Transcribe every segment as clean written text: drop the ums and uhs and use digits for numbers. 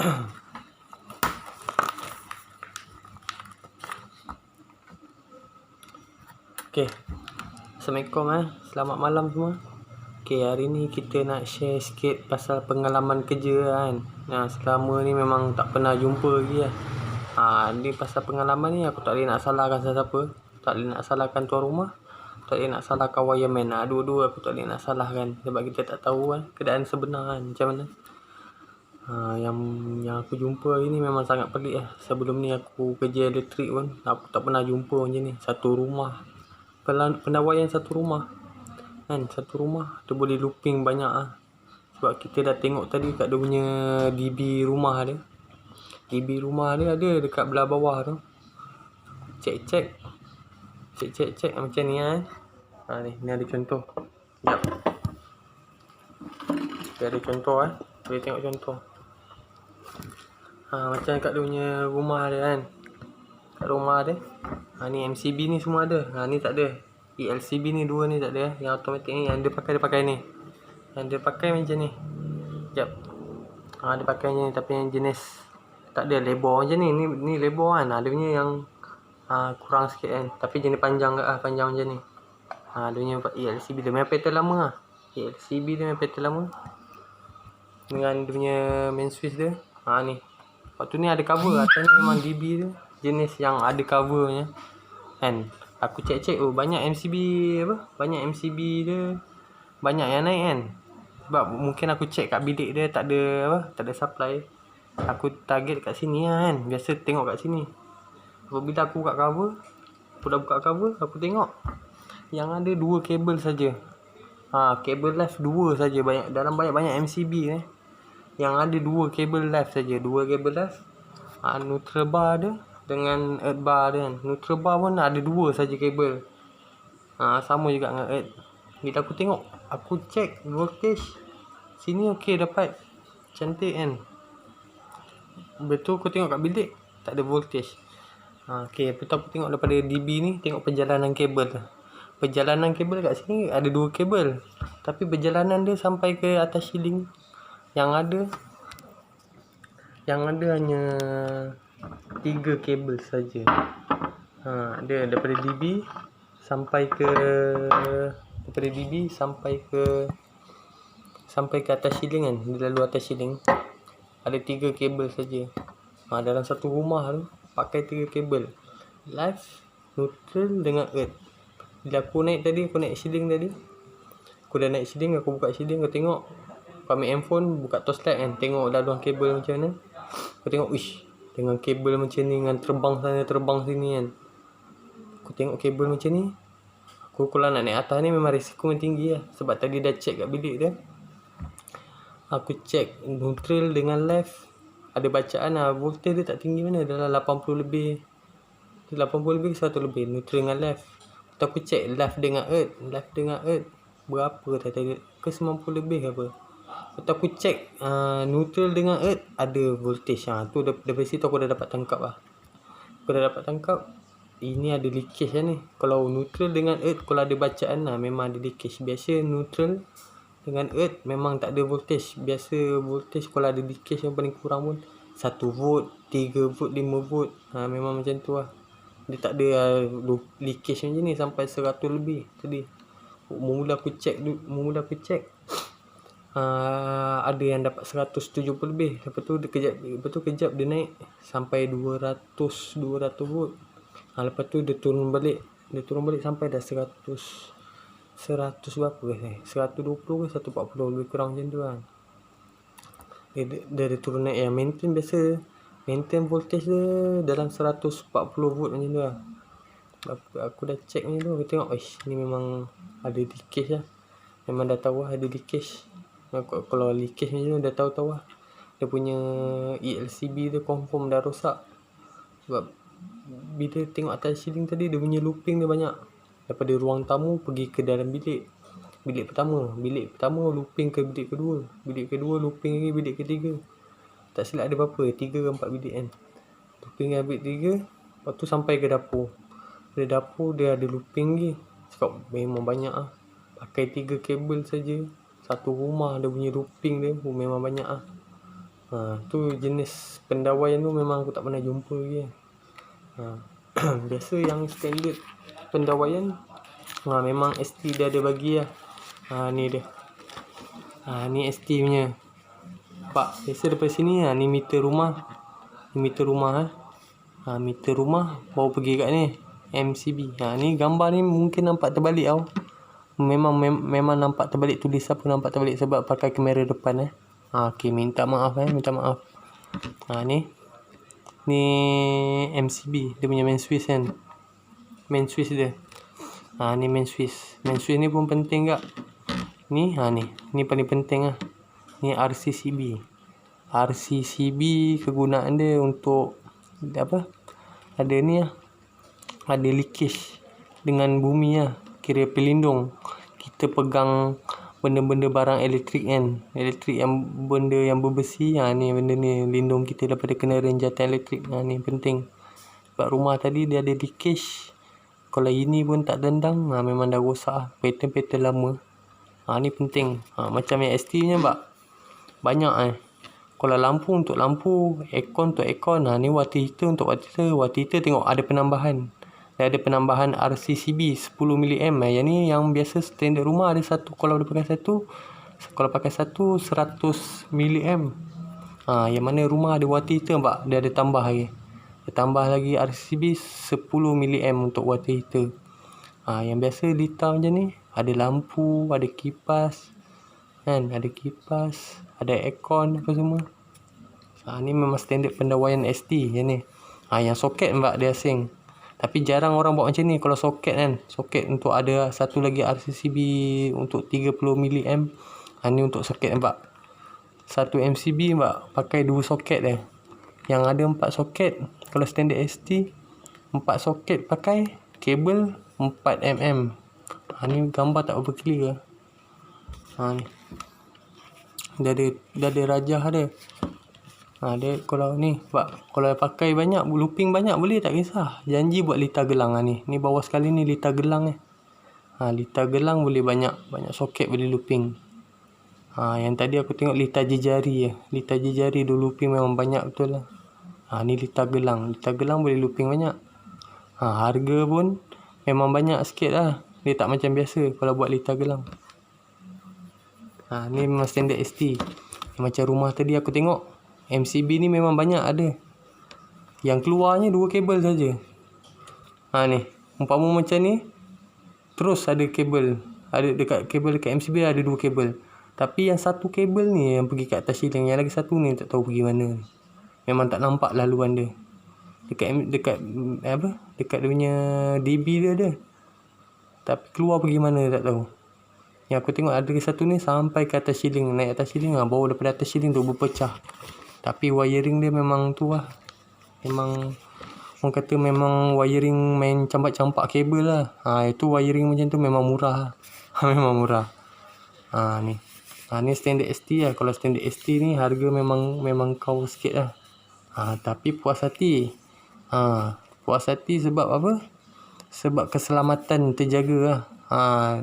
Okay, Assalamualaikum selamat malam semua. Okay, hari ni kita nak share sikit pasal pengalaman kerja kan. Selama ni memang tak pernah jumpa lagi ni pasal pengalaman ni aku tak boleh nak salahkan siapa. Tak boleh nak salahkan tuan rumah, tak boleh nak salahkan wireman. Dua-dua aku tak boleh nak salahkan sebab kita tak tahu keadaan sebenar macam mana. Yang aku jumpa hari ni memang sangat pelik Sebelum ni aku kerja elektrik pun aku tak pernah jumpa macam ni. Satu rumah, pendawaian satu rumah kan, satu rumah dia boleh looping banyak sebab kita dah tengok tadi kat dia punya DB rumah dia. DB rumah dia ada dekat belah bawah tu. Cek macam ni ni ada contoh. Sekejap. Dia ada contoh boleh tengok contoh. Macam kat dia punya rumah dia kan. Kat rumah dia. Ni MCB ni semua ada. Ni tak ada. ELCB ni dua ni tak ada. Yang automatik ni yang dia pakai ni. Yang dia pakai macam ni. Sekejap. Dia pakai macam ni tapi yang jenis tak ada lebar macam ni. Ni lebar kan. Dia punya yang kurang sikit kan. Tapi jenis panjang panjang macam ni. Dia punya ELCB dia memang pattern lama ELCB dia memang pattern lama. Dengan dia punya main switch dia. Ni. Waktu ni ada cover. Atas ni memang DB dia jenis yang ada covernya kan. Aku cek banyak MCB banyak MCB dia banyak yang naik kan. Sebab mungkin aku cek kat bilik dia tak ada supply. Aku target kat sini kan. Biasa tengok kat sini. Apabila aku buka cover, aku tengok yang ada 2 kabel saja. Kabel live 2 saja. Dalam banyak MCB yang ada 2 kabel live saja. 2 kabel live. Neutral bar dia dengan earth bar dia kan. Neutral bar pun ada 2 saja kabel. Sama juga dengan earth. Bila aku tengok, aku cek voltage sini okey dapat. Cantik kan. Betul aku tengok kat bilik tak ada voltage. Lepas tu aku tengok daripada DB ni, tengok perjalanan kabel. Perjalanan kabel kat sini ada 2 kabel. Tapi perjalanan dia sampai ke atas ceiling yang ada hanya 3 kabel saja. Dia daripada DB sampai ke atas ceiling kan. Dia lalu atas ceiling. Ada 3 kabel saja. Dalam satu rumah tu pakai 3 kabel. Live, neutral dengan earth. Bila aku naik ceiling tadi. Aku dah naik ceiling, aku buka ceiling, aku tengok. Aku ambil handphone, buka torchlight kan. Tengok laluan kabel macam mana. Aku tengok, dengan kabel macam ni, dengan terbang sana, terbang sini kan. Aku tengok kabel macam ni. Aku kalau nak naik atas ni memang risiko yang tinggi sebab tadi dah check kat bilik dia. Aku check neutral dengan left. Ada bacaan voltage dia tak tinggi mana. Dalam 80 lebih. 80 lebih ke 100 lebih. Neutral dengan left. Lepas aku check left dengan earth. Berapa tadi? Ke 90 lebih ke apa. Lepas aku check neutral dengan earth ada voltage. Tu dari situ aku dah dapat tangkap. Ini ada leakage ni. Kalau neutral dengan earth, kalau ada bacaan memang ada leakage. Biasa neutral dengan earth memang tak ada voltage. Biasa voltage kalau ada leakage yang paling kurang pun 1 volt, 3 volt, 5 volt. Memang macam tu Dia tak ada leakage macam ni sampai 100 lebih tadi. Mula aku check ada yang dapat 170 lebih. Lepas tu kejap dia naik sampai 200 volt. Lepas tu dia turun balik sampai dah 100 berapa 120 ke 140 lebih kurang macam tu Dia turun naik maintain voltage dia dalam 140 volt macam tu Aku dah check ni tu. Aku tengok ni memang ada leakage Memang dah tahu ada leakage. Kalau leakage macam tu dah tahu dia punya ELCB dia confirm dah rosak. Sebab bila tengok atas ceiling tadi, dia punya looping dia banyak. Daripada ruang tamu pergi ke dalam bilik. Bilik pertama looping ke bilik kedua. Bilik kedua looping lagi bilik ketiga. Tak silap ada berapa 3 ke 4 bilik kan. Looping ke bilik 3. Lepas tu sampai ke dapur. Dari dapur dia ada looping lagi. Sebab memang banyak Pakai 3 kabel saja. Satu rumah dia punya looping dia memang banyak Tu jenis pendawaian tu memang aku tak pernah jumpa lagi. Biasa yang standard pendawaian memang ST dia ada bagi lah. Ni dia. Ni ST punya. Nampak biasa daripada sini ni meter rumah. Ni meter rumah meter rumah baru pergi kat ni MCB. Ni gambar ni mungkin nampak terbalik tau. Memang nampak terbalik, tulisan pun nampak terbalik sebab pakai kamera depan okey, minta maaf. Ni MCB dia punya main switch kan. Main switch dia. Ni main switch. Main switch ni pun penting tak. Ni paling penting lah. Ni RCCB. RCCB kegunaan dia untuk apa? Ada ni ada leakage dengan bumi kira pelindung. Kita pegang benda-benda barang elektrik kan. Elektrik yang benda yang berbesi ni benda ni lindung kita daripada kena renjatan elektrik. Ni penting. Sebab rumah tadi dia ada leakage. Kalau ini pun tak tendang memang dah rosak pattern lama. Ni penting. Macam yang ST nya banyak Kalau lampu untuk lampu, aircon untuk aircon. Ni water heater untuk water heater. Water heater tengok ada penambahan. Dia ada penambahan RCCB 10 mAh. Yang ni yang biasa standard rumah ada satu. Kalau dia pakai satu, kalau pakai satu 100 mAh. Yang mana rumah ada water heater dia ada tambah lagi. Dia tambah lagi RCCB 10 mAh untuk water heater. Yang biasa lita macam ni ada lampu, ada kipas kan, ada kipas, ada aircon apa semua. Ni memang standard pendawaian ST yang ni. Yang soket dia asing. Tapi jarang orang buat macam ni. Kalau soket kan, soket untuk ada satu lagi RCCB untuk 30 mAh. Ni untuk soket satu MCB pakai 2 soket dia. Yang ada 4 soket. Kalau standard ST 4 soket pakai kabel 4mm. Ni gambar tak berapa clear. Ni dia ada rajah dia. Dia kalau ni kalau pakai banyak, looping banyak boleh tak kisah. Janji buat lita gelang ni bawah sekali ni lita gelang lita gelang boleh banyak soket boleh looping. Yang tadi aku tengok lita jejari lita jejari dulu looping memang banyak betul lah. Ni lita gelang boleh looping banyak. Harga pun memang banyak sikit lah. Dia tak macam biasa kalau buat lita gelang. Ni memang standard ST. Macam rumah tadi aku tengok MCB ni memang banyak ada. Yang keluarnya 2 kabel saja. Ni umpama macam ni terus ada kabel. Ada dekat kabel dekat MCB ada 2 kabel. Tapi yang satu kabel ni yang pergi kat atas siling, yang lagi satu ni tak tahu pergi mana. Memang tak nampak laluan dia. Dekat dia punya DB dia ada. Tapi keluar pergi mana tak tahu. Yang aku tengok ada satu ni sampai ke atas siling, naik atas siling baru daripada atas siling tu berpecah. Tapi wiring dia memang tu lah. Memang orang kata memang wiring main campak-campak kabel lah. Itu wiring macam tu memang murah. Memang murah. Ni. Ni standard ST lah. Kalau standard ST ni harga memang kau sikit lah. Tapi puas hati. Puas hati sebab apa? Sebab keselamatan terjaga lah.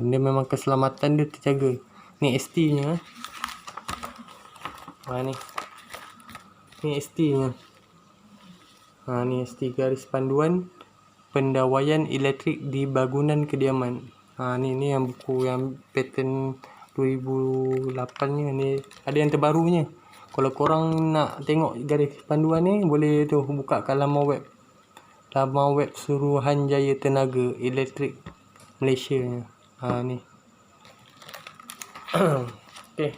Dia memang keselamatan dia terjaga. Ni ST nya. Ni ST nya. Ni ST garis panduan pendawaian elektrik di bangunan kediaman. Ni yang buku yang pattern 2008 ni. Ni ada yang terbarunya. Kalau korang nak tengok garis panduan ni boleh tu buka kat laman web. Laman web Suruhanjaya Tenaga Elektrik Malaysia. Ni. Okey.